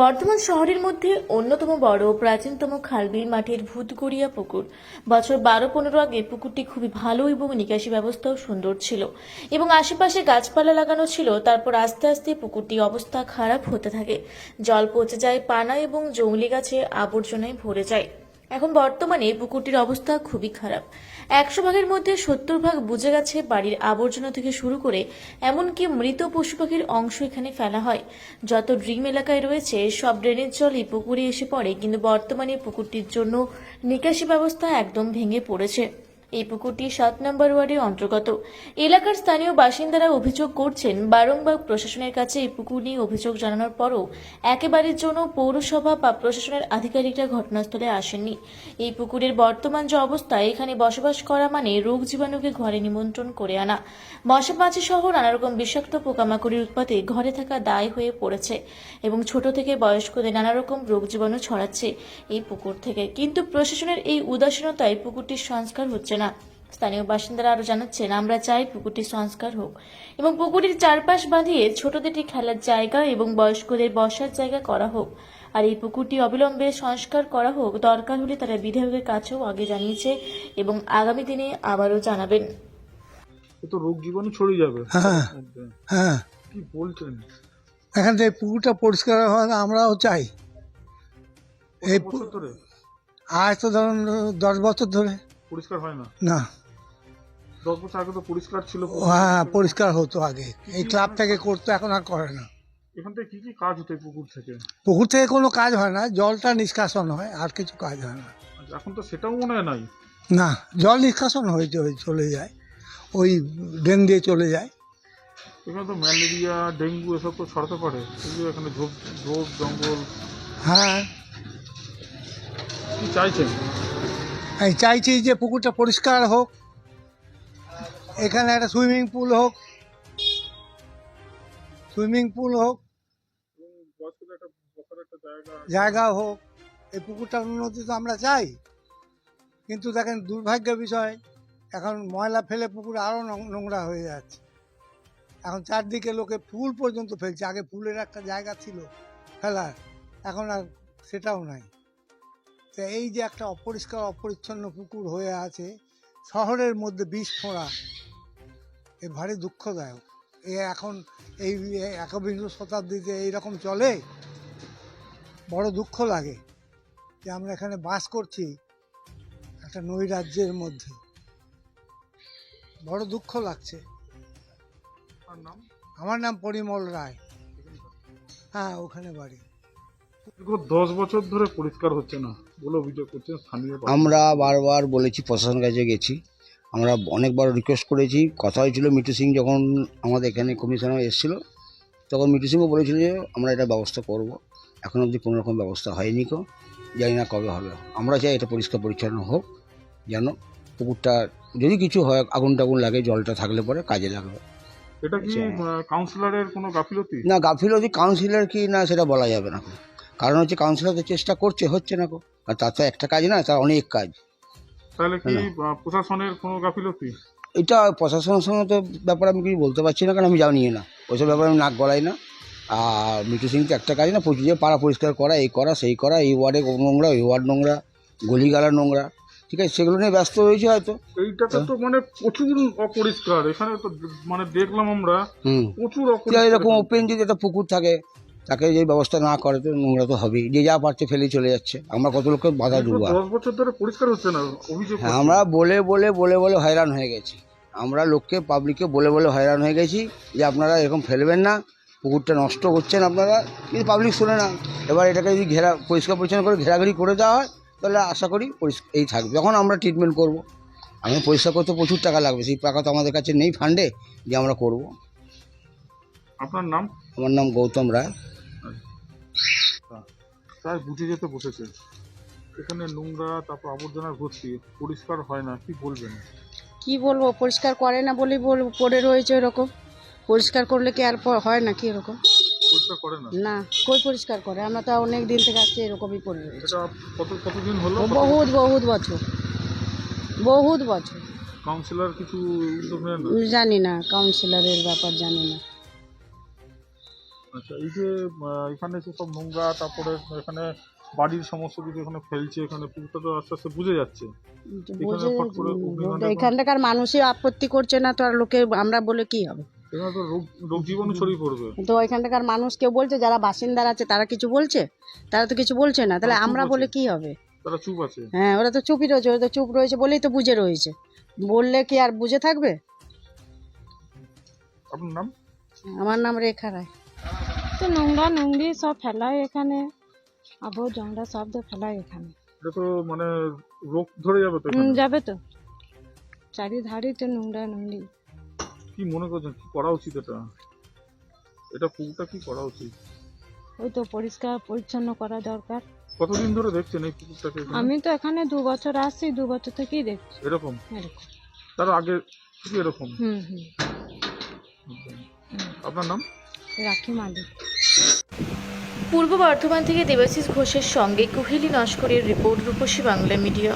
বর্ধমান শহরের মধ্যে অন্যতম বড় প্রাচীনতম খালবিল মাঠের ভূতগড়িয়া পুকুর। বছর 12-15 আগে পুকুরটি খুবই ভালো এবং নিকাশি ব্যবস্থাও সুন্দর ছিল এবং আশেপাশে গাছপালা লাগানো ছিল। তারপর আস্তে আস্তে পুকুরটির অবস্থা খারাপ হতে থাকে। জল পচে যায়, পানা এবং জংলি গাছে আবর্জনায় ভরে যায়। এখন বর্তমানে পুকুরটির অবস্থা খুবই খারাপ। 100 ভাগের মধ্যে 70 ভাগ বুঝে গেছে। বাড়ির আবর্জনা থেকে শুরু করে এমনকি মৃত পশু পাখির অংশ এখানে ফেলা হয়। যত ড্রিম এলাকায় রয়েছে সব ড্রেনের জল এই পুকুরে এসে পড়ে, কিন্তু বর্তমানে পুকুরটির জন্য নিকাশি ব্যবস্থা একদম ভেঙে পড়েছে। এই পুকুরটি 7 নম্বর ওয়ার্ডের অন্তর্গত। এলাকার স্থানীয় বাসিন্দারা অভিযোগ করছেন, বারংবার প্রশাসনের কাছে এই পুকুর নিয়ে অভিযোগ জানানোর পরও একেবারের জন্য পৌরসভা বা প্রশাসনের আধিকারিকরা ঘটনাস্থলে আসেননি। এই পুকুরের বর্তমান যে অবস্থা, এখানে বসবাস করা মানে রোগ জীবাণুকে ঘরে নিমন্ত্রণ করে আনা। মশা মাছি সহ নানা রকম বিষাক্ত পোকামাকড়ের উৎপাতে ঘরে থাকা দায় হয়ে পড়েছে এবং ছোট থেকে বয়স্কদের নানা রকম রোগ জীবাণু ছড়াচ্ছে এই পুকুর থেকে। কিন্তু প্রশাসনের এই উদাসীনতায় পুকুরটির সংস্কার হচ্ছে না। স্থানীয় বাসিন্দারা আরো জানাচ্ছেন, আমরা চাই পুকুরটির সংস্কার হোক এবং পুকুরটির চারপাশ বাঁধিয়ে ছোটদের খেলার জায়গা এবং বয়স্কদের বসার জায়গা করা হোক। আর এই পুকুরটি অবিলম্বে সংস্কার করা হোক। দরকার হলে তারা বিধায়কের কাছেও আগে জানিয়েছে এবং আগামী দিনে আবারও জানাবেন। তো রোগ জীবাণু ছড়িয়ে যাবে। হ্যাঁ হ্যাঁ, কি বলছেন? এখান থেকে পুকুরটা পরিষ্কার হওয়া আমরাও চাই। এই কত বছর ধরে আজ তো ধরুন 10 বছর ধরে পরিষ্কার হয় না? না। 10 বছর আগে তো পরিষ্কার ছিল। হ্যাঁ, পরিষ্কার হতো আগে, এই ক্লাব থেকে করতো, এখন আর করে না। এখান থেকে কি কি কাজ হতো এই পুকুর থেকে? পুকুর থেকে কোনো কাজ হয় না, জলটা নিষ্কাশন হয়, আর কিছু কাজ হয় না। এখন তো সেটাও মনে হয় নাই। না, জল নিষ্কাশন হয়েছে, ওই চলে যায়, ওই ড্রেন দিয়ে চলে যায়। এখানে তো ম্যালেরিয়া, ডেঙ্গু এসব তো ছড়াতে পারে। এই যে এখানে ঝোপ জঙ্গল। হ্যাঁ, কি চাইছেন? আমি চাইছি যে পুকুরটা পরিষ্কার হোক, এখানে একটা সুইমিং পুল হোক, জায়গা হোক। এই পুকুরটার উন্নতি তো আমরা চাই, কিন্তু দেখেন দুর্ভাগ্যের বিষয়, এখন ময়লা ফেলে পুকুর আরও নোংরা হয়ে যাচ্ছে। এখন চারদিকে লোকে ফুল পর্যন্ত ফেলছে। আগে ফুলের একটা জায়গা ছিল ফেলার, এখন আর সেটাও নাই। তো এই যে একটা অপরিষ্কার অপরিচ্ছন্ন পুকুর হয়ে আছে শহরের মধ্যে, বিস্ফোরা, এ ভারী দুঃখদায়ক। এখন এই 21 শতাব্দীতে এইরকম চলে, বড় দুঃখ লাগে যে আমরা এখানে বাস করছি একটা নৈরাজ্যের মধ্যে, বড় দুঃখ লাগছে। আমার নাম পরিমল রায়। হ্যাঁ, ওখানে বাড়ি। 10 বছর ধরে পরিষ্কার হচ্ছে না বলে অভিযোগ করছেন স্থানীয়। আমরা বারবার বলেছি, প্রশাসনের কাছে গেছি, আমরা অনেকবার রিকোয়েস্ট করেছি। কথা হয়েছিল মিটু সিং যখন আমাদের এখানে কমিশনার এসেছিল, তখন মিটু সিংও বলেছিল যে আমরা এটা ব্যবস্থা করব। এখন অবধি কোনো রকম ব্যবস্থা হয়নি, জানি না কবে হবে। আমরা চাই এটা পরিষ্কার পরিচ্ছন্ন হোক, যেন পুকুরটা যদি কিছু হয়, আগুন টাগুন লাগে, জলটা থাকলে পরে কাজে লাগবে। এটা কি কাউন্সিলরের কোনো গাফিলতি? না, গাফিলতি কাউন্সিলর কি না সেটা বলা যাবে না, কারণ হচ্ছে কাউন্সিলর তো চেষ্টা করছে, হচ্ছে না। আর তার তো একটা কাজ না, তার অনেক কাজ। তাহলে কি প্রশাসনের কোনো গাফিলতি? এটা প্রশাসনের সঙ্গে তো ব্যাপারে আমি কিছু বলতে পারছি না, কারণ আমি জানি না ওইসব ব্যাপারে, আমি নাক গলাই না। আর মিটু সিং তো একটা কাজ না, প্রচুর যে পাড়া পরিষ্কার করা, এই করা সেই করা, এই ওয়ার্ডে নোংরা, ওই ওয়ার্ড নোংরা, গলিগালা নোংরা, ঠিক আছে, সেগুলো নিয়ে ব্যস্ত রয়েছে হয়তো। এইটাতে তো মানে প্রচুর অপরিষ্কার। এখানে তো মানে দেখলাম আমরা প্রচুর অপরিষ্কার। এরকম ওপেন যদি একটা পুকুর থাকে, তাকে যে ব্যবস্থা না করে তো নোংরা তো হবেই, যে যা পারছে ফেলে চলে যাচ্ছে। আমরা কত লোককে বাধা দেবো? 10 বছর ধরে পরিষ্কার হচ্ছে না অভিযোগ। হ্যাঁ, আমরা বলে বলে বলে বলে হয়রান হয়ে গেছি। আমরা লোককে, পাবলিককে বলে বলে হয়রান হয়ে গেছি যে আপনারা এরকম ফেলবেন না, পুকুরটা নষ্ট করছেন আপনারা, কিন্তু পাবলিক শোনে না। এবার এটাকে যদি পরিষ্কার পরিচ্ছন্ন করে ঘেরাঘেরি করে দেওয়া হয়, তাহলে আশা করি এই থাকবে। যখন আমরা ট্রিটমেন্ট করব, আমি পরিষ্কার করতে প্রচুর টাকা লাগবে, সেই টাকা তো আমাদের কাছে নেই ফান্ডে যে আমরা করব। আপনার নাম? আমার নাম গৌতম রায়। তাই বুঝে যেতে বসেছে এখানে নোংরা, তারপর আবর্জনার ভর্তি, পরিষ্কার হয় না। কি বলবেন? কি বলবো, পরিষ্কার করে না বলেই পড়ে রয়েছে এরকম। পরিষ্কার করলে কি আর হয় না কি এরকম? পরিষ্কার করে না? না, কই পরিষ্কার করে? আমরা তো অনেক দিন থেকে আসছি, এরকমই পড়ে রয়েছে। এটা কতদিন হলো? বহুত বছর। কাউন্সিলর কিছু উদ্যোগ নেন না? জানি না, কাউন্সিলরের ব্যাপার জানি না। আচ্ছা, এই যে এখানে যে সব নোংরা, তারপরে এখানে বাড়ির সমস্ত কিছু এখানে ফেলছে, এখানে পুকুরটা তো আস্তে আস্তে বুঝে যাচ্ছে। বুঝে ফট করে অগ্নিকাণ্ড এখানটাকার মানুষই আপত্তি করছে না, তো আর লোকে আমরা বলে কি হবে? এখানে তো রোগ জীবাণু ছড়িয়ে পড়বে। তো এখানটাকার মানুষ কেউ বলছে, যারা বাসিন্দারা আছে তারা কিছু বলছে? তারা তো কিছু বলছে না, তাহলে তারা চুপ আমরা আছে। বলে কি হবে? তারা চুপ আছে। হ্যাঁ, ওরা তো চুপই রয়েছে, ওরা তো চুপ রয়েছে বলেই তো বুঝে রয়েছে। বললে কি আর বুঝে থাকবে? আপনার নাম? আমার নাম রেখা রায়। তো নোংরা নোংরি সব ফেলায় এখানে, আবর্জনা সব তো ফেলায় এখানে। এটা তো মানে রোগ ধরে যাবে তো এখানে। যাবে তো, চারিধারে তো নোংরা নোংরি। কি মনে করছেন কি করা উচিত এটা পুকুরটা কি করা উচিত? ওই তো পরিষ্কার পরিচ্ছন্ন করা দরকার। কতদিন ধরে দেখছেন এই পুকুরটাকে এখানে? আমি তো এখানে 2 বছর আসছি, 2 বছর থেকেই দেখছি এরকম? এরকম। তার আগে কি এরকম? হুম হুম। আপনার নাম? রাখি মালিক। পূর্ব বর্ধমান থেকে দেবাশিস ঘোষের সঙ্গে কুহেলি নস্করের রিপোর্ট, রূপসী বাংলা মিডিয়া।